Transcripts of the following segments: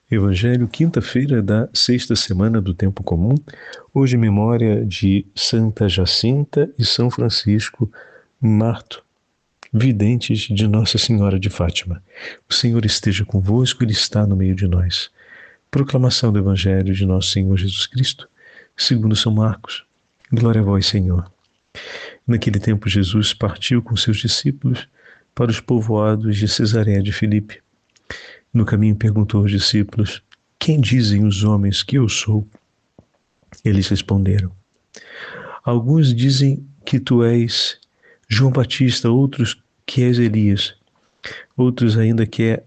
Evangelho, quinta-feira da sexta semana do Tempo Comum. Hoje, memória de Santa Jacinta e São Francisco Marto, videntes de Nossa Senhora de Fátima. O Senhor esteja convosco, Ele está no meio de nós. Proclamação do Evangelho de Nosso Senhor Jesus Cristo, segundo São Marcos. Glória a vós, Senhor. Naquele tempo, Jesus partiu com seus discípulos para os povoados de Cesareia de Filipe. No caminho perguntou aos discípulos: quem dizem os homens que eu sou? Eles responderam: alguns dizem que tu és João Batista, outros que és Elias, outros ainda que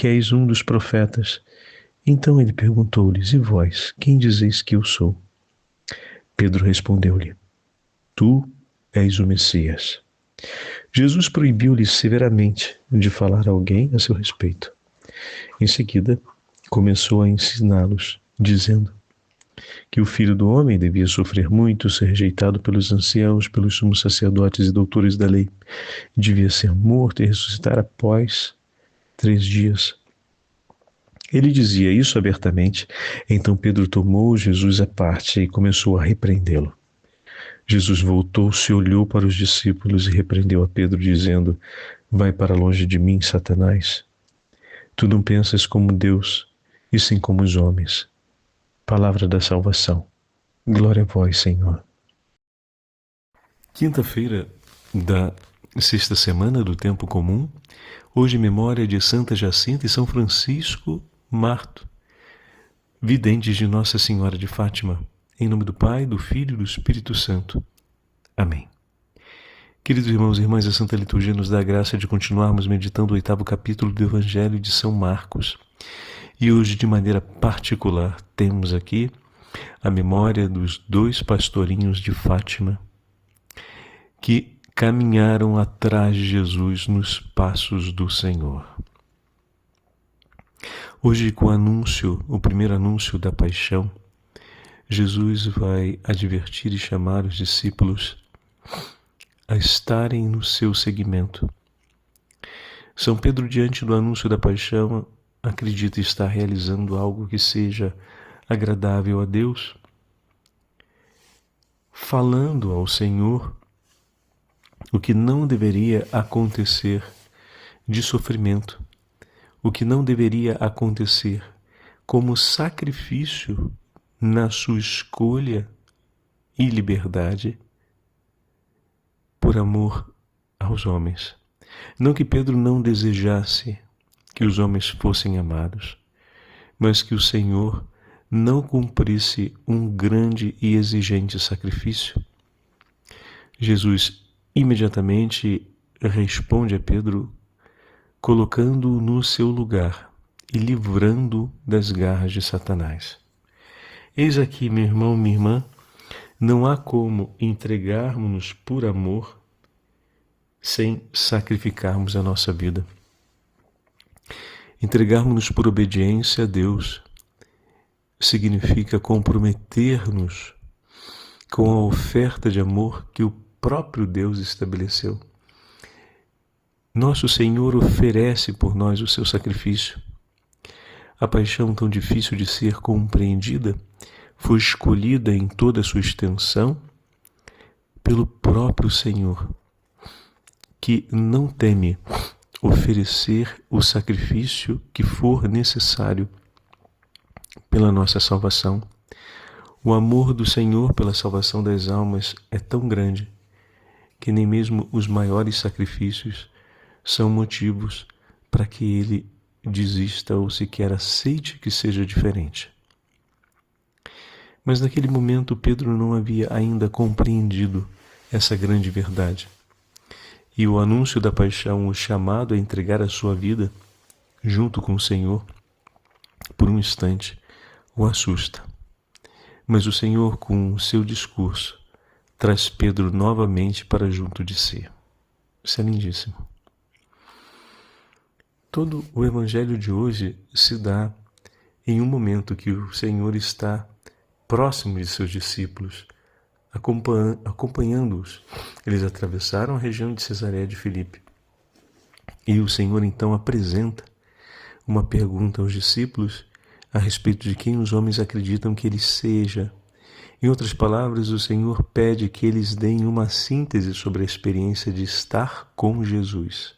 és um dos profetas. Então ele perguntou-lhes: e vós, quem dizeis que eu sou? Pedro respondeu-lhe: tu és o Messias. Jesus proibiu-lhes severamente de falar a alguém a seu respeito. Em seguida, começou a ensiná-los, dizendo que o Filho do Homem devia sofrer muito, ser rejeitado pelos anciãos, pelos sumos sacerdotes e doutores da lei, devia ser morto e ressuscitar após 3 dias. Ele dizia isso abertamente. Então Pedro tomou Jesus à parte e começou a repreendê-lo. Jesus voltou-se, olhou para os discípulos e repreendeu a Pedro, dizendo: vai para longe de mim, Satanás. Tu não pensas como Deus, e sim como os homens. Palavra da salvação. Glória a vós, Senhor. Quinta-feira da sexta semana do Tempo Comum. Hoje, memória de Santa Jacinta e São Francisco Marto, videntes de Nossa Senhora de Fátima. Em nome do Pai, do Filho e do Espírito Santo. Amém. Queridos irmãos e irmãs, a Santa Liturgia nos dá a graça de continuarmos meditando o 8º capítulo do Evangelho de São Marcos. E hoje, de maneira particular, temos aqui a memória dos 2 pastorinhos de Fátima que caminharam atrás de Jesus nos passos do Senhor. Hoje, com o primeiro anúncio da paixão, Jesus vai advertir e chamar os discípulos a estarem no seu seguimento. São Pedro, diante do anúncio da paixão, acredita estar realizando algo que seja agradável a Deus, falando ao Senhor o que não deveria acontecer de sofrimento, o que não deveria acontecer como sacrifício na sua escolha e liberdade por amor aos homens. Não que Pedro não desejasse que os homens fossem amados, mas que o Senhor não cumprisse um grande e exigente sacrifício. Jesus imediatamente responde a Pedro, colocando-o no seu lugar e livrando-o das garras de Satanás. Eis aqui, meu irmão, minha irmã, não há como entregarmos-nos por amor sem sacrificarmos a nossa vida. Entregarmos-nos por obediência a Deus significa comprometer-nos com a oferta de amor que o próprio Deus estabeleceu. Nosso Senhor oferece por nós o seu sacrifício. A paixão, tão difícil de ser compreendida, foi escolhida em toda a sua extensão pelo próprio Senhor, que não teme oferecer o sacrifício que for necessário pela nossa salvação. O amor do Senhor pela salvação das almas é tão grande que nem mesmo os maiores sacrifícios são motivos para que Ele desista ou sequer aceite que seja diferente. Mas naquele momento Pedro não havia ainda compreendido essa grande verdade. E o anúncio da paixão, o chamado a entregar a sua vida junto com o Senhor, por um instante, o assusta. Mas o Senhor, com o seu discurso, traz Pedro novamente para junto de si. Isso é lindíssimo. Todo o Evangelho de hoje se dá em um momento que o Senhor está próximo de seus discípulos, acompanhando-os. Eles atravessaram a região de Cesareia de Filipe. E o Senhor então apresenta uma pergunta aos discípulos a respeito de quem os homens acreditam que ele seja. Em outras palavras, o Senhor pede que eles deem uma síntese sobre a experiência de estar com Jesus.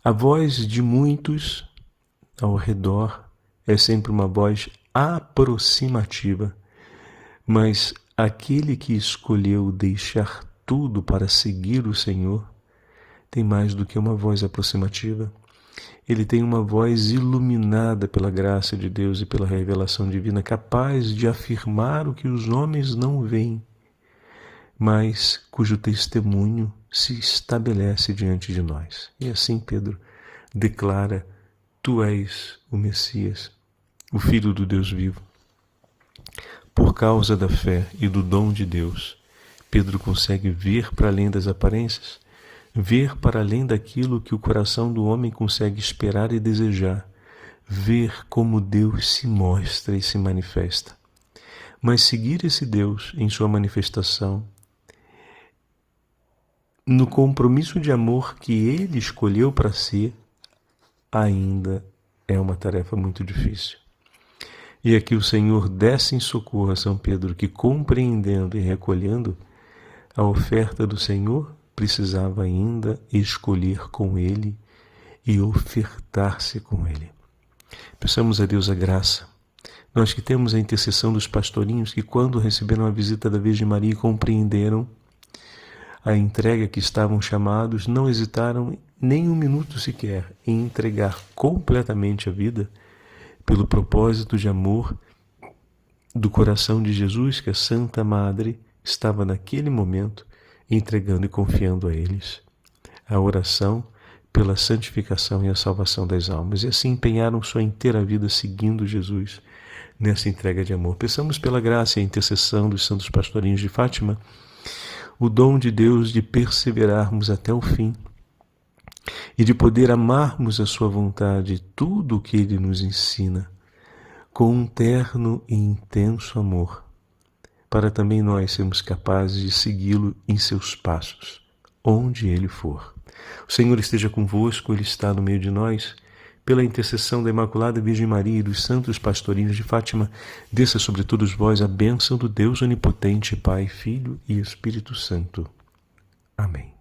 A voz de muitos ao redor é sempre uma voz aproximativa, mas aquele que escolheu deixar tudo para seguir o Senhor tem mais do que uma voz aproximativa. Ele tem uma voz iluminada pela graça de Deus e pela revelação divina, capaz de afirmar o que os homens não veem, mas cujo testemunho se estabelece diante de nós. E assim Pedro declara: Tu és o Messias, o Filho do Deus vivo. Por causa da fé e do dom de Deus, Pedro consegue ver para além das aparências, ver para além daquilo que o coração do homem consegue esperar e desejar, ver como Deus se mostra e se manifesta. Mas seguir esse Deus em sua manifestação, no compromisso de amor que ele escolheu para si, ainda é uma tarefa muito difícil. E aqui o Senhor desce em socorro a São Pedro, que, compreendendo e recolhendo a oferta do Senhor, precisava ainda escolher com ele e ofertar-se com ele. Peçamos a Deus a graça. Nós que temos a intercessão dos pastorinhos que, quando receberam a visita da Virgem Maria e compreenderam a entrega que estavam chamados, não hesitaram nem um minuto sequer em entregar completamente a vida pelo propósito de amor do coração de Jesus, que a Santa Madre estava naquele momento entregando e confiando a eles. A oração pela santificação e a salvação das almas. E assim empenharam sua inteira vida seguindo Jesus nessa entrega de amor. Peçamos pela graça e a intercessão dos santos pastorinhos de Fátima o dom de Deus de perseverarmos até o fim e de poder amarmos a sua vontade, tudo o que ele nos ensina, com um terno e intenso amor, para também nós sermos capazes de segui-lo em seus passos, onde ele for. O Senhor esteja convosco, ele está no meio de nós. Pela intercessão da Imaculada Virgem Maria e dos santos pastorinhos de Fátima, desça sobre todos vós a bênção do Deus Onipotente, Pai, Filho e Espírito Santo. Amém.